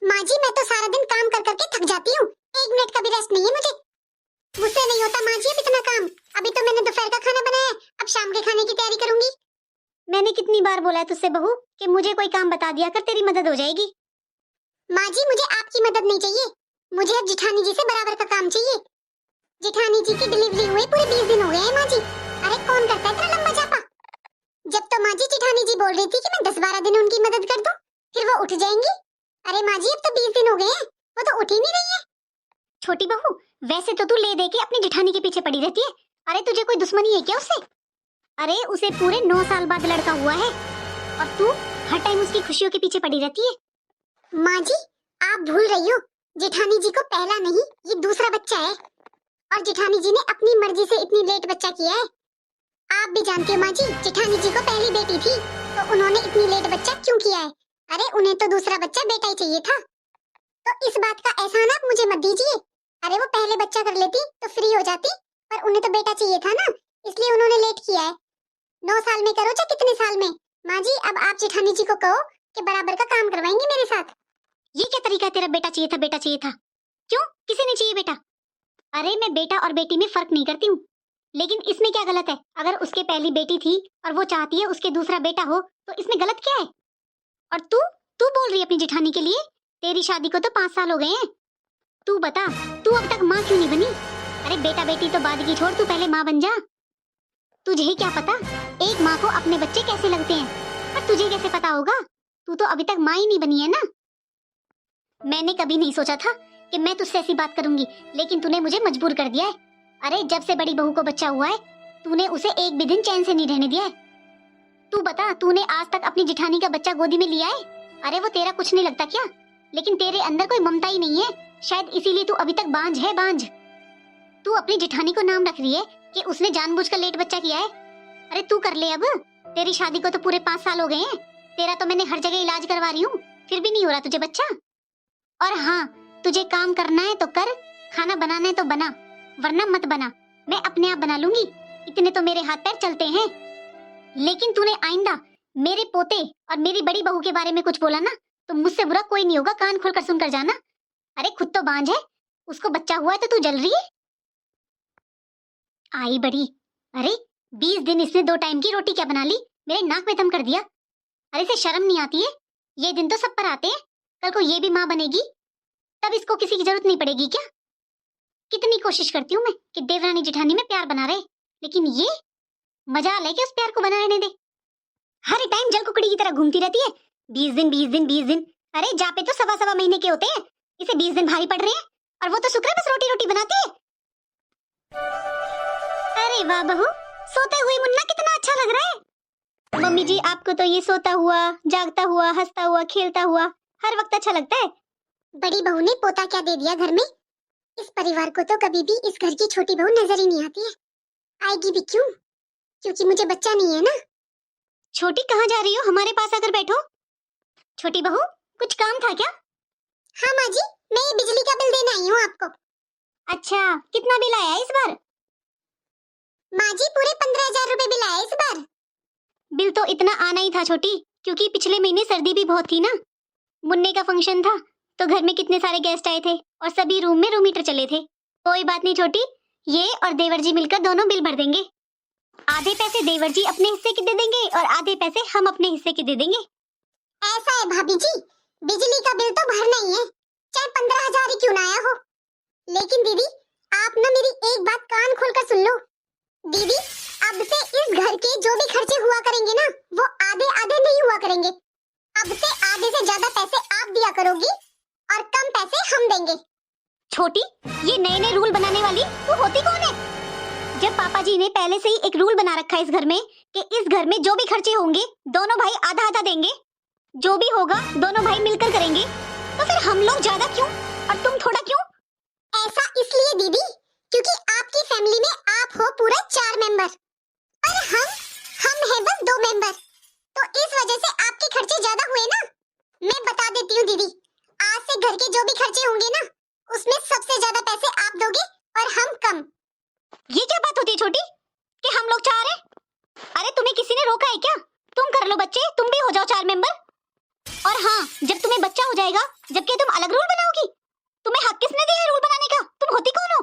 माँ जी मैं तो सारा दिन काम कर करके थक जाती हूँ, 1 मिनट का भी रेस्ट नहीं है मुझे। मुझसे नहीं होता माँ जी अब इतना काम। अभी तो मैंने दोपहर का खाना बनाया है, अब शाम के खाने की तैयारी करूंगी। मैंने कितनी बार बोला है तुझसे बहू कि मुझे कोई काम बता दिया कर, तेरी मदद हो जाएगी। माँ जी मुझे आपकी मदद नहीं चाहिए, मुझे अब जिठानी जी से बराबर का काम चाहिए। जिठानी जी की डिलीवरी हुए पूरे 20 दिन हो गए हैं माँ जी। अरे कौन करता है इतना लंबा जापा। जब तो माँ जी जिठानी जी बोल रही थी कि मैं 10-12 दिन उनकी मदद कर दूं, फिर वो उठ जाएंगी। अरे माँ जी अब तो 20 दिन हो गए हैं, वो तो उठ ही नहीं रही है। छोटी बहू, वैसे तो तू ले दे के अपनी जिठानी के पीछे पड़ी रहती है। अरे तुझे कोई दुश्मनी है क्या उससे? अरे उसे पूरे 9 साल बाद लड़का हुआ है और तू हर टाइम उसकी खुशियों के पीछे पड़ी रहती है। माँ जी आप भूल रही हो, जिठानी जी को पहला नहीं ये दूसरा बच्चा है, और जिठानी जी ने अपनी मर्जी से इतनी लेट बच्चा किया है। आप भी जानती हो माँ जी, जिठानी जी को पहली बेटी थी तो उन्होंने इतनी लेट बच्चा क्यों किया है। अरे उन्हें तो दूसरा बच्चा बेटा ही चाहिए था, तो इस बात का एहसान आप मुझे मत दीजिए। अरे वो पहले बच्चा कर लेती तो फ्री हो जाती, पर उन्हें तो बेटा चाहिए था ना, इसलिए उन्होंने लेट किया है। 9 साल में करो चाहे कितने साल में, माँ जी अब आप जिठानी जी को कहो कि बराबर का काम करवाएंगे मेरे साथ। ये क्या तरीका है तेरा? बेटा चाहिए था, बेटा चाहिए था। क्यों, किसे नहीं चाहिए बेटा? अरे मैं बेटा और बेटी में फर्क नहीं करती हूँ, लेकिन इसमें क्या गलत है? अगर उसके पहली बेटी थी और वो चाहती है उसके दूसरा बेटा हो तो इसमें गलत क्या है? और तू तू बोल रही है अपनी जिठानी के लिए? तेरी शादी को तो 5 साल हो गए हैं। तू बता, तू अब तक माँ क्यों नहीं बनी? अरे बेटा बेटी तो बाद की छोड़, तू पहले माँ बन जा। तुझे क्या पता एक माँ को अपने बच्चे कैसे लगते हैं, पर तुझे कैसे पता होगा? तू तो अभी तक माँ ही नहीं बनी है ना। मैंने कभी नहीं सोचा था कि मैं तुझसे ऐसी बात करूंगी, लेकिन तूने मुझे मजबूर कर दिया है। अरे जब से बड़ी बहू को बच्चा हुआ है तूने उसे एक भी दिन चैन से नहीं रहने दिया है। तू बता, तूने आज तक अपनी जिठानी का बच्चा गोदी में लिया है? अरे वो तेरा कुछ नहीं लगता क्या? लेकिन तेरे अंदर कोई ममता ही नहीं है, शायद इसीलिए तू अभी तक बांझ है, बांझ। तू अपनी जिठानी को नाम रख रही है कि उसने जानबूझकर लेट बच्चा किया है। अरे तू कर ले अब, तेरी शादी को तो पूरे 5 साल हो गए हैं। तेरा तो मैंने हर जगह इलाज करवा रही हूँ, फिर भी नहीं हो रहा तुझे बच्चा। और हाँ, तुझे काम करना है तो कर, खाना बनाना है तो बना, वरना मत बना, मैं अपने आप बना लूंगी। इतने तो मेरे हाथ पैर चलते हैं। लेकिन तूने आइंदा मेरे पोते और मेरी बड़ी बहू के बारे में कुछ बोला ना तो मुझसे बुरा कोई नहीं होगा, कान खोलकर सुनकर जाना। अरे खुद तो बांझ है, उसको बच्चा हुआ है तो तू जल रही है। आई बड़ी। अरे 20 दिन इसने 2 टाइम की रोटी क्या बना ली, मेरे नाक में दम कर दिया। अरे इसे शर्म नहीं आती है? ये दिन तो सब पर आते हैं, कल को ये भी माँ बनेगी तब इसको किसी की जरूरत नहीं पड़ेगी क्या? कितनी कोशिश करती हूँ मैं कि देवरानी जिठानी में प्यार बना रहे, लेकिन ये मजाल है कि उस प्यार को बना रहने दे। हर टाइम जल कुकड़ी की तरह घूमती रहती है। 20 दिन 20 दिन 20 दिन, अरे जापे तो 1.25 महीने के होते हैं, इसे 20 दिन भारी पड़ रहे हैं और वो तो शुक्र है बस रोटी रोटी बनाती है। अरे वाह बहू, सोते हुए मुन्ना कितना अच्छा लग रहा है। मम्मी जी आपको तो ये सोता हुआ, जागता हुआ, हंसता हुआ, खेलता हुआ हर वक्त अच्छा लगता है। बड़ी बहू ने पोता क्या दे दिया घर में, इस परिवार को तो कभी भी इस घर की छोटी बहू नजर ही नहीं आती है। आएगी भी क्यों, क्योंकि मुझे बच्चा नहीं है ना। छोटी कहाँ जा रही हो? हमारे पास आकर बैठो। छोटी बहू कुछ काम था क्या? हाँ माँ जी, मैं ये बिजली का बिल देने आई हूँ आपको। अच्छा, कितना बिल आया इस बार? माँ जी पूरे 15,000 रुपए बिल आया इस बार। बिल तो इतना आना ही था छोटी, क्योंकि पिछले महीने सर्दी भी बहुत थी ना। मुन्ने का फंक्शन था तो घर में कितने सारे गेस्ट आए थे और सभी रूम में रूम हीटर चले थे। कोई बात नहीं छोटी, ये और देवर जी मिलकर दोनों बिल भर देंगे। आधे पैसे देवर जी अपने हिस्से के दे देंगे और आधे पैसे हम अपने हिस्से के दे देंगे। ऐसा है भाभी जी, बिजली का बिल तो भरना ही है, चाहे 15,000 ही क्यों ना आया हो। लेकिन दीदी आप ना मेरी एक बात कान खोलकर सुन लो। दीदी अब से इस घर के जो भी खर्चे हुआ करेंगे ना, वो आधे आधे नहीं हुआ करेंगे। अब से आधे से ज्यादा पैसे आप दिया करोगी और कम पैसे हम देंगे। छोटी, ये नए नए रूल बनाने वाली तू होती कौन है? जब पापा जी ने पहले से ही एक रूल बना रखा है इस घर में कि इस घर में जो भी खर्चे होंगे दोनों भाई आधा आधा देंगे, जो भी होगा दोनों भाई मिलकर करेंगे, तो फिर हम लोग ज्यादा क्यों और तुम थोड़ा क्यों? ऐसा इसलिए दीदी क्योंकि आपकी फैमिली में आप हो पूरे 4 मेंबर और हम हैं बस 2 मेंबर, तो इस वजह से आपके खर्चे ज्यादा हुए ना। मैं बता देती हूँ दीदी, आज से घर के जो भी खर्चे होंगे ना उसमें सबसे ज्यादा पैसे आप दोगे और हम कम। ये क्या बात होती है छोटी कि हम लोग 4 हैं? अरे तुम्हें किसी ने रोका है क्या? तुम कर लो बच्चे, तुम भी हो जाओ 4 मेंबर। और हाँ, जब तुम्हें बच्चा हो जाएगा, जबकि तुम अलग रूल बनाओगी। तुम्हें हक किसने दिया है रूल बनाने का? तुम होती कौन हो?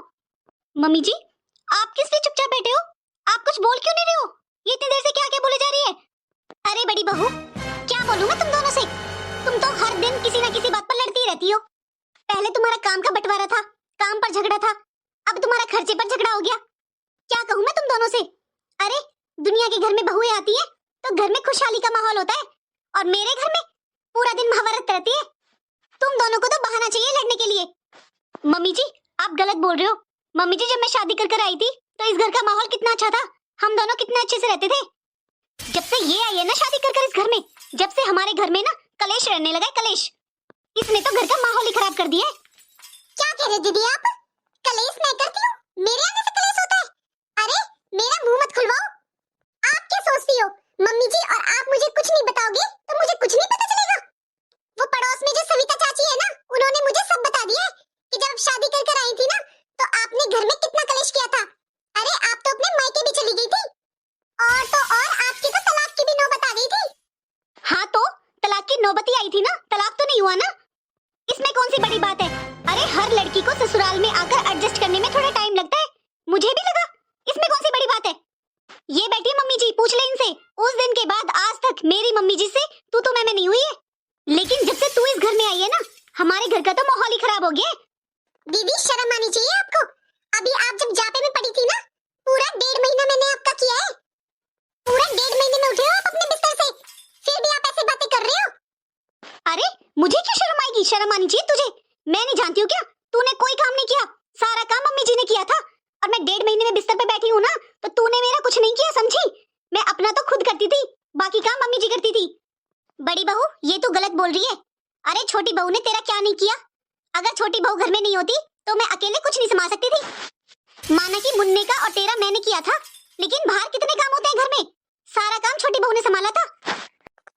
मम्मी जी, आप किस लिए चुपचाप बैठे हो? आप कुछ बोल क्यों नहीं रहे हो? ये इतनी देर से क्या क्या बोले जा रही है? अरे बड़ी बहू, क्या बोलूं मैं तुम दोनों से? तुम तो हर दिन किसी ना किसी बात पर लड़ती रहती हो। पहले तुम्हारा काम का बंटवारा था, काम पर झगड़ा था, अब तुम्हारा खर्चे पर झगड़ा हो गया। क्या कहूं मैं तुम दोनों से? अरे दुनिया के घर में बहुएं आती है तो घर में खुशहाली का माहौल होता है, और मेरे घर में पूरा दिन महाभारत रहती है। तुम दोनों को तो बहाना चाहिए लड़ने के लिए। मम्मी जी, आप गलत बोल रहे हो। मम्मी जी, जब मैं शादी कर आई थी तो इस घर का माहौल कितना अच्छा था, हम दोनों कितने अच्छे से रहते थे। जब से ये आई है ना शादी कर इस घर में, जब से हमारे घर में ना कलेश रहने लगा है, कलेश। इसने तो घर का माहौल ही खराब कर दिया है। क्या कह रहे दीदी आप? कलेश मैं करती हूँ? मेरे आने से कलेश होता है? अरे मेरा मुंह मत खुलवाओ। आप क्या सोचती हो मम्मी जी, और आप मुझे कुछ नहीं बताओगे तो मुझे कुछ नहीं पता चलेगा? वो पड़ोस में जो सविता चाची है ना, उन्होंने मुझे सब बता दिया है कि जब शादी कर आई थी ना तो आपने घर में कितना कलेश किया था। अरे आप तो अपने मायके भी चली गई थी, और तो और आपकी तो तलाक की भी नौबत आ गई थी। हाँ तो तलाक की नौबत ही आई थी ना, तलाक तो नहीं हुआ ना। इसमें कौन सी बड़ी बात है? अरे हर लड़की को ससुराल में आकर एडजस्ट करने में थोड़ा टाइम लगता है, मुझे भी लगा। इसमें कौन सी बड़ी बात है? ये बैठी है मम्मी जी, पूछ ले इनसे। उस दिन के बाद आज तक मेरी मम्मी जी से तू मैं नहीं हुई है, लेकिन जब से तू इस घर में आई है ना, हमारे घर का तो माहौल ही खराब हो गया है। दीदी शर्म आनी चाहिए आपको। अभी आप जब जापे में पड़ी थी ना, पूरा 1.5 महीना मैंने आपका किया है। पूरा 1.5 महीने में उठे हो आप अपने बिस्तर से, फिर भी आप ऐसे बातें कर रहे हो। अरे मुझे क्यों शर्म आएगी? शर्म आनी चाहिए तुझे। मैं नहीं जानती हूँ क्या? तूने कोई काम नहीं किया, सारा काम मम्मी जी ने किया था। और मैं 1.5 महीने में बिस्तर पे बैठी हूँ ना, तो तूने मेरा कुछ नहीं किया, समझी? मैं अपना तो खुद करती थी, बाकी काम मम्मी जी करती थी। बड़ी बहू, ये तू गलत बोल रही है। अरे छोटी बहू ने तेरा क्या नहीं किया? अगर छोटी बहू घर में नहीं होती तो मैं अकेले कुछ नहीं संभाल सकती थी। माना कि मुन्ने का और तेरा मैंने किया था, लेकिन बाहर कितने काम होते हैं घर में, सारा काम छोटी बहू ने संभाला था।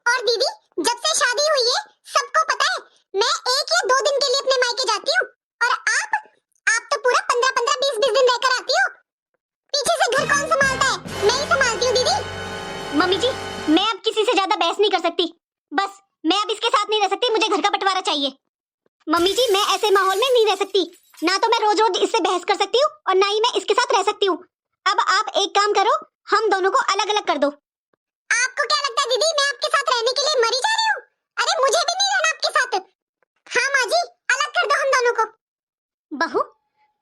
और दीदी, जब से शादी हुई है सबको पता है मैं 1 या 2 दिन के लिए अपने मायके जाती हूँ, और आप तो पूरा 15-15, 20-20 दिन रहकर आती हो। पीछे से घर कौन संभालता है? मैं ही संभालती हूँ दीदी। मम्मी जी, मैं अब किसी से ज्यादा बहस नहीं कर सकती। बस मैं अब इसके साथ नहीं रह सकती, मुझे घर का बंटवारा चाहिए। मम्मी जी, मैं ऐसे माहौल में नहीं रह सकती। ना तो मैं रोज रोज इससे बहस कर सकती हूँ, और ना ही मैं इसके साथ रह सकती हूँ। अब आप एक काम करो, हम दोनों को अलग अलग कर दो। आपको क्या लगता है दीदी, मैं आपके साथ रहने के लिए मरी जा रही हूँ? अरे मुझे भी नहीं रहना आपके साथ। हाँ माँ जी, अलग कर दो हम दोनों को। बहू,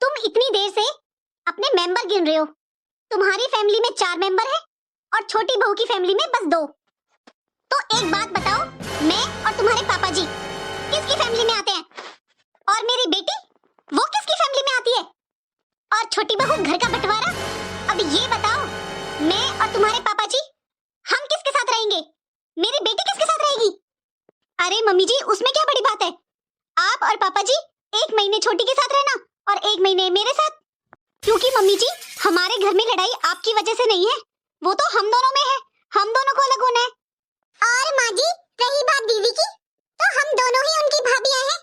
तुम इतनी देर से अपने मेंबर गिन रहे हो। तुम्हारी फैमिली में 4 मेंबर है और छोटी बहू की फैमिली में बस 2। तो एक बात बताओ, मैं और तुम्हारे पापा जी किसकी फैमिली में आते हैं? और मेरी बेटी, वो किसकी फैमिली में आती है? और छोटी बहू घर का बंटवारा। अब ये बताओ, मैं और तुम्हारे पापा जी हम किसके साथ रहेंगे? मेरी बेटी किसके साथ रहेगी? अरे मम्मी जी, उसमें क्या बड़ी बात है? आप और पापा जी 1 महीने छोटी के साथ रहना और 1 महीने मेरे साथ। क्योंकि मम्मी जी, हमारे घर में लड़ाई आपकी वजह से नहीं है, वो तो हम दोनों में है। हम दोनों को अलग होना है। और माँ जी, रही बात दीदी की, तो हम दोनों ही उनकी भाभियां हैं।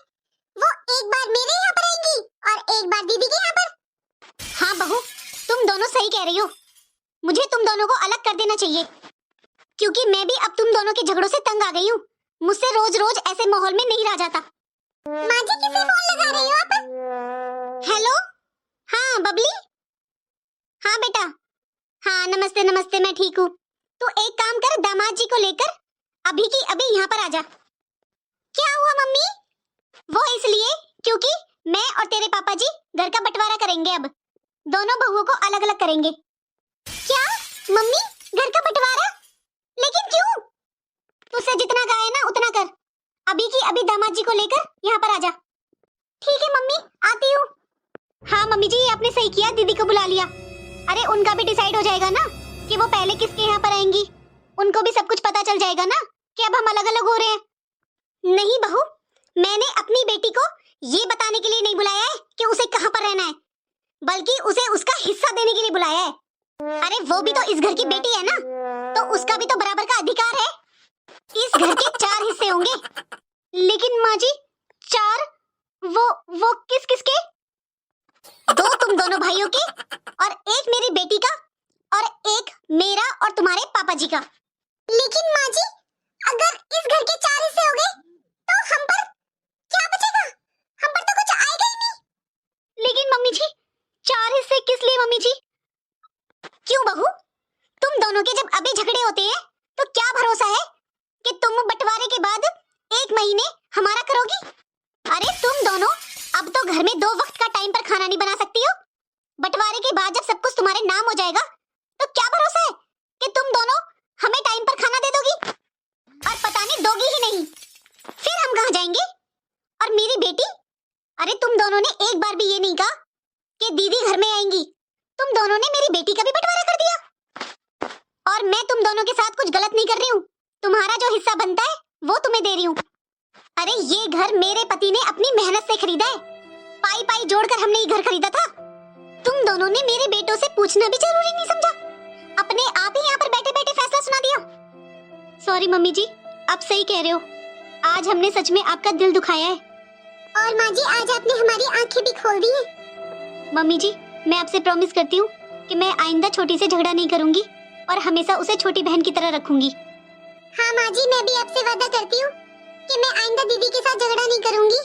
वो एक बार मेरे यहाँ पर आएंगी और एक बार दीदी के यहाँ पर। हाँ बहू, तुम दोनों सही कह रही हो। मुझे तुम दोनों को अलग कर देना चाहिए, क्योंकि मैं भी अब तुम दोनों के झगड़ों से तंग आ गई हूँ। मुझसे रोज रोज ऐसे माहौल में नहीं रहा जाता। माँ जी, किसे फोन लगा रही हो आप? हेलो, हाँ बबली। हाँ बेटा, हाँ नमस्ते नमस्ते, मैं ठीक हूँ। तू एक काम कर, दामाद जी को लेकर अभी की अभी यहाँ पर आजा। क्या हुआ मम्मी? वो इसलिए क्योंकि मैं और तेरे पापा जी घर का बंटवारा करेंगे। अब दोनों बहुओं को अलग अलग करेंगे। क्या मम्मी, घर का बंटवारा? लेकिन क्यों? तुझसे जितना कहा है ना उतना कर। अभी की अभी दामाद जी को लेकर यहाँ पर आजा। ठीक है मम्मी, आती हूँ। हाँ मम्मी जी, आपने सही किया, दीदी को बुला लिया। अरे उनका भी डिसाइड हो जाएगा ना कि वो पहले किसके यहाँ पर आएंगी। उनको भी सब कुछ पता चल जाएगा ना कि अब हम अलग अलग हो रहे हैं। नहीं बहू, मैंने अपनी बेटी को ये बताने के लिए नहीं बुलाया है कि उसे कहाँ पर रहना है, बल्कि उसे उसका हिस्सा देने के लिए बुलाया है। अरे वो भी तो इस घर की बेटी है ना, तो उसका भी तो बराबर का अधिकार है। इस घर के 4 हिस्से होंगे। लेकिन माँ जी, 4? वो किस किस के? 2 तुम दोनों भाइयों के, और 1 मेरी बेटी का, और 1 मेरा और तुम्हारे पापा जी का। लेकिन माँ जी, अगर इस घर के 4 हिस्से हो गए मम्मी जी। क्यों बहू, तुम दोनों के जब अभी झगड़े होते हैं तो क्या भरोसा है कि तुम बंटवारे के बाद 1 महीने हमारा करोगी? अरे तुम दोनों अब तो घर में 2 वक्त का टाइम पर खाना नहीं बना सकती हो। बंटवारे के बाद जब सब कुछ तुम्हारे नाम हो जाएगा तो क्या भरोसा है कि तुम दोनों हमें टाइम पर खाना दे दोगी? और पता नहीं दोगी ही नहीं, फिर हम कहाँ जाएंगे? और मेरी बेटी, अरे तुम दोनों ने एक बार भी ये नहीं कहा कि दीदी घर में आएंगी। तुम दोनों ने मेरी बेटी का भी बंटवारा कर दिया। और मैं तुम दोनों के साथ कुछ गलत नहीं कर रही हूँ, तुम्हारा जो हिस्सा बनता है वो तुम्हें दे रही हूँ। अरे ये घर मेरे पति ने अपनी मेहनत से खरीदा है, पाई पाई जोड़कर हमने ये घर खरीदा था। तुम दोनों ने मेरे बेटों से पूछना भी जरूरी नहीं समझा, अपने आप ही यहाँ पर बैठे बैठे फैसला सुना दिया। सॉरी मम्मी जी, आप सही कह रहे हो, आज हमने सच में आपका दिल दुखाया है। और माँ जी आज आपने हमारी आंखें भी खोल दी हैं। मम्मी जी, मैं आपसे प्रॉमिस करती हूँ कि मैं आइंदा छोटी से झगड़ा नहीं करूंगी और हमेशा उसे छोटी बहन की तरह रखूंगी। हाँ माँ जी, मैं भी आपसे वादा करती हूँ कि मैं आइंदा दीदी के साथ झगड़ा नहीं करूंगी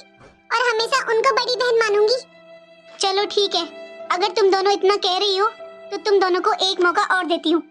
और हमेशा उनको बड़ी बहन मानूंगी। चलो ठीक है, अगर तुम दोनों इतना कह रही हो तो तुम दोनों को एक मौका और देती हूँ।